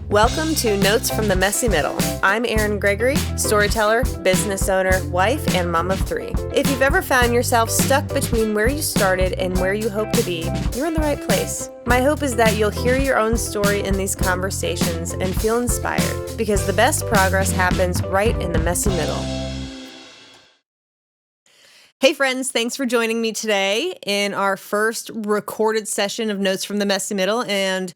Welcome to Notes from the Messy Middle. I'm Erin Gregory, storyteller, business owner, wife, and mom of 3. If you've ever found yourself stuck between where you started and where you hope to be, you're in the right place. My hope is that you'll hear your own story in these conversations and feel inspired, because the best progress happens right in the messy middle. Hey friends, thanks for joining me today in our first recorded session of Notes from the Messy Middle, and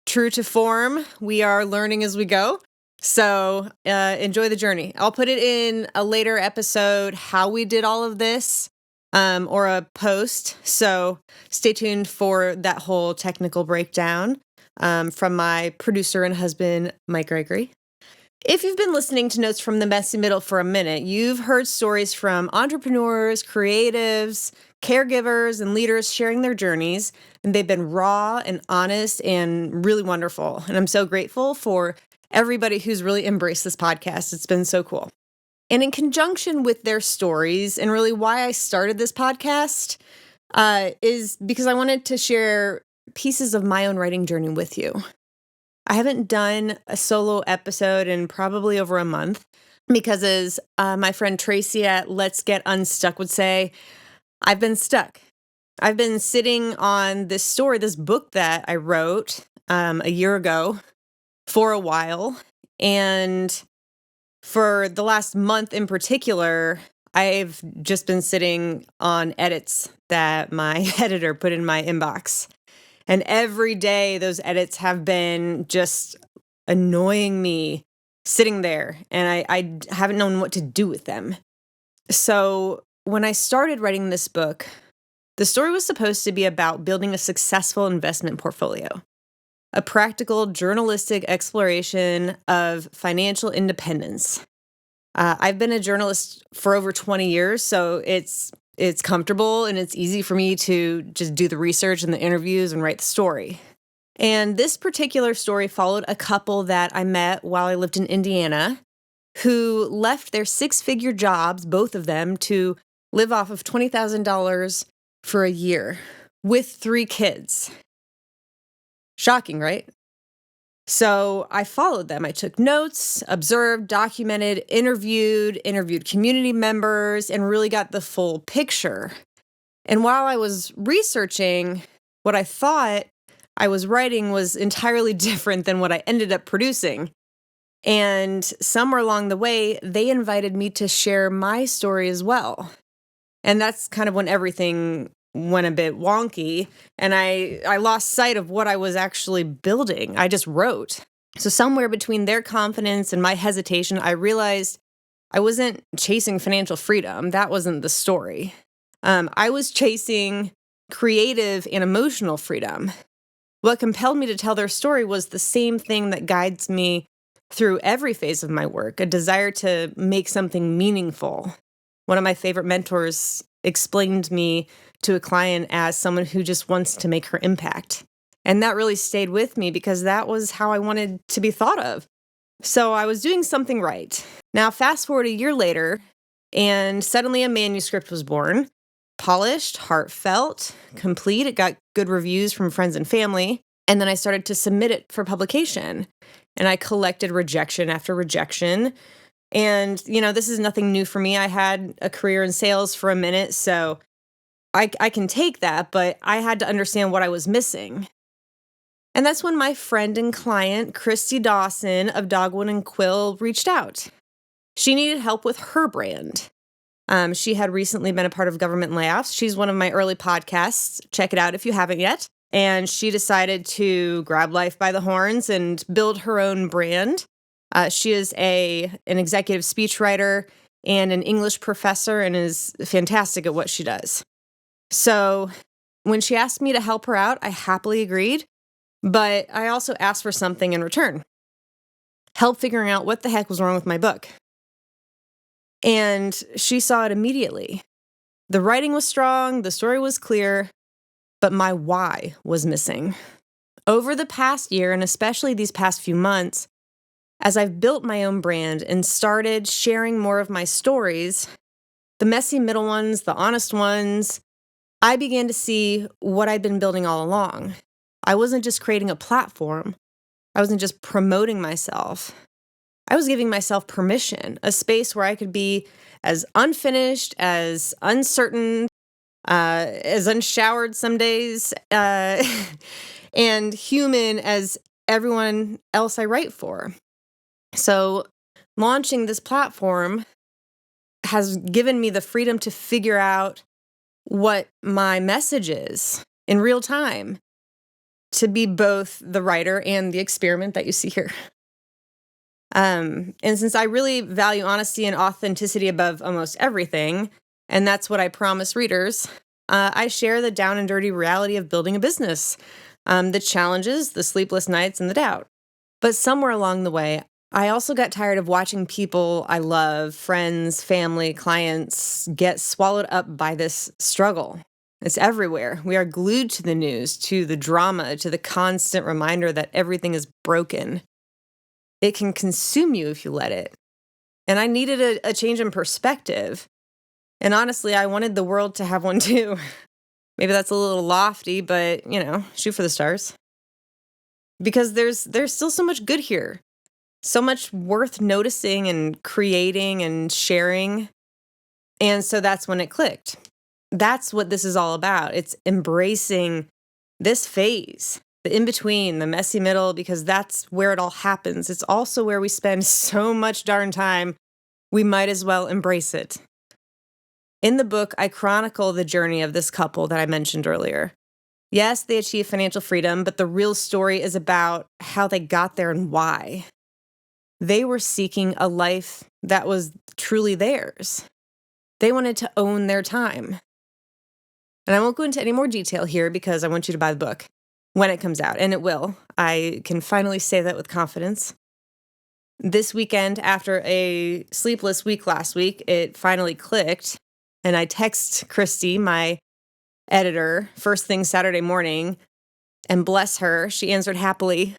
true to form, we are learning as we go. So enjoy the journey. I'll put it in a later episode how we did all of this or a post. So stay tuned for that whole technical breakdown from my producer and husband, Mike Gregory. If you've been listening to Notes from the Messy Middle for a minute, you've heard stories from entrepreneurs, creatives, caregivers, and leaders sharing their journeys, and they've been raw and honest and really wonderful. And I'm so grateful for everybody who's really embraced this podcast. It's been so cool. And in conjunction with their stories, and really why I started this podcast, is because I wanted to share pieces of my own writing journey with you. I haven't done a solo episode in probably over a month because, as my friend Tracy at Let's Get Unstuck would say, I've been stuck. I've been sitting on this story, this book that I wrote a year ago for a while. And for the last month in particular, I've just been sitting on edits that my editor put in my inbox. And every day, those edits have been just annoying me sitting there, and I haven't known what to do with them. So when I started writing this book, the story was supposed to be about building a successful investment portfolio, a practical journalistic exploration of financial independence. I've been a journalist for over 20 years, so it's comfortable and it's easy for me to just do the research and the interviews and write the story. And this particular story followed a couple that I met while I lived in Indiana who left their 6-figure jobs, both of them, to live off of $20,000 for a year with 3 kids. Shocking, right? So I followed them. I took notes, observed, documented, interviewed community members, and really got the full picture. And while I was researching, what I thought I was writing was entirely different than what I ended up producing. And somewhere along the way, they invited me to share my story as well. And that's kind of when everything went a bit wonky, and I lost sight of what I was actually building. I just wrote. So somewhere between their confidence and my hesitation, I realized I wasn't chasing financial freedom. That wasn't the story. I was chasing creative and emotional freedom. What compelled me to tell their story was the same thing that guides me through every phase of my work, a desire to make something meaningful. One of my favorite mentors explained me to a client as someone who just wants to make her impact. And that really stayed with me because that was how I wanted to be thought of. So I was doing something right. Now, fast forward a year later, and suddenly a manuscript was born. Polished, heartfelt, complete. It got good reviews from friends and family. And then I started to submit it for publication. And I collected rejection after rejection. And, this is nothing new for me. I had a career in sales for a minute, so I can take that, but I had to understand what I was missing. And that's when my friend and client, Christy Dawson of Dogwood and Quill, reached out. She needed help with her brand. She had recently been a part of government layoffs. She's one of my early podcasts. Check it out if you haven't yet. And she decided to grab life by the horns and build her own brand. She is an executive speechwriter and an English professor and is fantastic at what she does. So when she asked me to help her out, I happily agreed, but I also asked for something in return. Help figuring out what the heck was wrong with my book. And she saw it immediately. The writing was strong, the story was clear, but my why was missing. Over the past year, and especially these past few months, as I've built my own brand and started sharing more of my stories, the messy middle ones, the honest ones, I began to see what I'd been building all along. I wasn't just creating a platform. I wasn't just promoting myself. I was giving myself permission, a space where I could be as unfinished, as uncertain, as unshowered some days, and human as everyone else I write for. So, launching this platform has given me the freedom to figure out what my message is in real time, to be both the writer and the experiment that you see here. And since I really value honesty and authenticity above almost everything, and that's what I promise readers, I share the down and dirty reality of building a business, the challenges, the sleepless nights, and the doubt. But somewhere along the way, I also got tired of watching people I love, friends, family, clients, get swallowed up by this struggle. It's everywhere. We are glued to the news, to the drama, to the constant reminder that everything is broken. It can consume you if you let it. And I needed a change in perspective. And honestly, I wanted the world to have one too. Maybe that's a little lofty, but, shoot for the stars. Because there's still so much good here. So much worth noticing and creating and sharing. And so that's when it clicked. That's what this is all about. It's embracing this phase, the in-between, the messy middle, because that's where it all happens. It's also where we spend so much darn time, we might as well embrace it. In the book, I chronicle the journey of this couple that I mentioned earlier. Yes, they achieved financial freedom, but the real story is about how they got there and why. They were seeking a life that was truly theirs. They wanted to own their time. And I won't go into any more detail here because I want you to buy the book when it comes out, and it will. I can finally say that with confidence. This weekend, after a sleepless week last week, it finally clicked, and I text Christy, my editor, first thing Saturday morning, and bless her, she answered happily.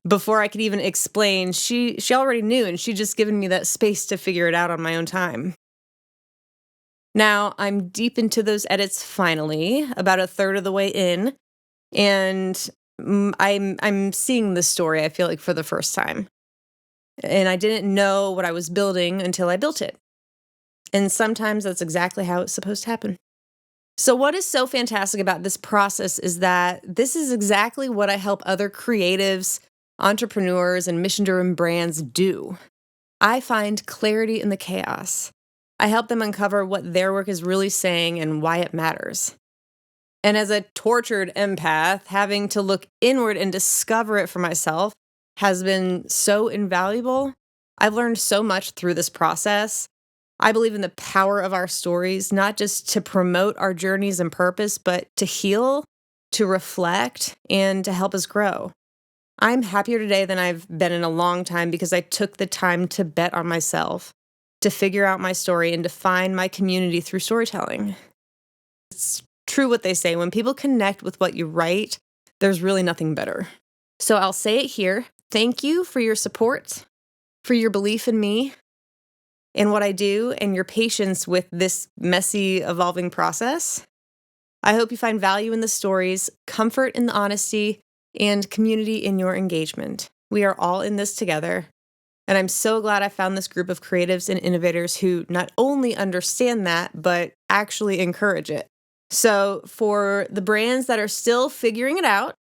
Before I could even explain, she already knew, and she'd just given me that space to figure it out on my own time. Now, I'm deep into those edits finally, about a third of the way in, and I'm seeing the story, I feel like, for the first time. And I didn't know what I was building until I built it. And sometimes that's exactly how it's supposed to happen. So what is so fantastic about this process is that this is exactly what I help other creatives, entrepreneurs, and mission-driven brands do. I find clarity in the chaos. I help them uncover what their work is really saying and why it matters. And as a tortured empath, having to look inward and discover it for myself has been so invaluable. I've learned so much through this process. I believe in the power of our stories, not just to promote our journeys and purpose, but to heal, to reflect, and to help us grow. I'm happier today than I've been in a long time because I took the time to bet on myself, to figure out my story, and to find my community through storytelling. It's true what they say. When people connect with what you write, there's really nothing better. So I'll say it here. Thank you for your support, for your belief in me, in what I do, and your patience with this messy, evolving process. I hope you find value in the stories, comfort in the honesty, and community in your engagement. We are all in this together. And I'm so glad I found this group of creatives and innovators who not only understand that, but actually encourage it. So for the brands that are still figuring it out,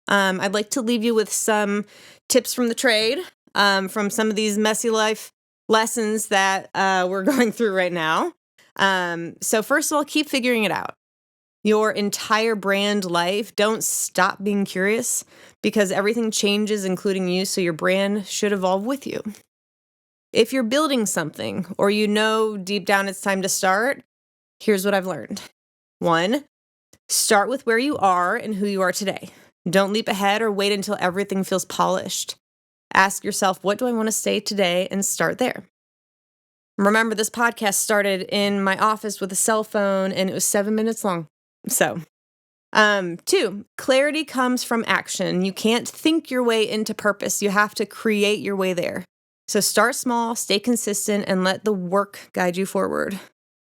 I'd like to leave you with some tips from the trade, from some of these messy life lessons that we're going through right now. So first of all, keep figuring it out. Your entire brand life, don't stop being curious because everything changes, including you, so your brand should evolve with you. If you're building something or you know deep down it's time to start, here's what I've learned. 1, start with where you are and who you are today. Don't leap ahead or wait until everything feels polished. Ask yourself, what do I want to say today, and start there. Remember, this podcast started in my office with a cell phone and it was 7 minutes long. So, 2, clarity comes from action. You can't think your way into purpose. You have to create your way there. So start small, stay consistent, and let the work guide you forward.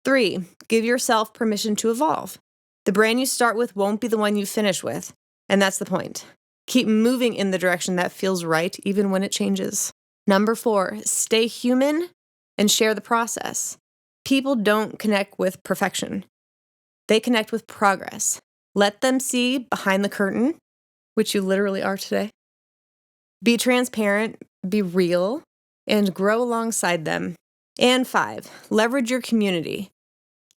3, give yourself permission to evolve. The brand you start with won't be the one you finish with, and that's the point. Keep moving in the direction that feels right, even when it changes. Number 4, stay human and share the process. People don't connect with perfection. They connect with progress. Let them see behind the curtain, which you literally are today. Be transparent, be real, and grow alongside them. And 5, leverage your community.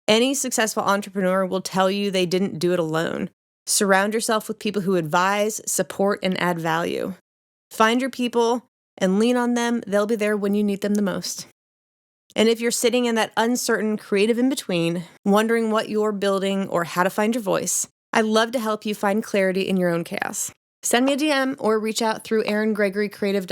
Any successful entrepreneur will tell you they didn't do it alone. Surround yourself with people who advise, support, and add value. Find your people and lean on them. They'll be there when you need them the most. And if you're sitting in that uncertain creative in-between, wondering what you're building or how to find your voice, I'd love to help you find clarity in your own chaos. Send me a DM or reach out through AaronGregoryCreative.com.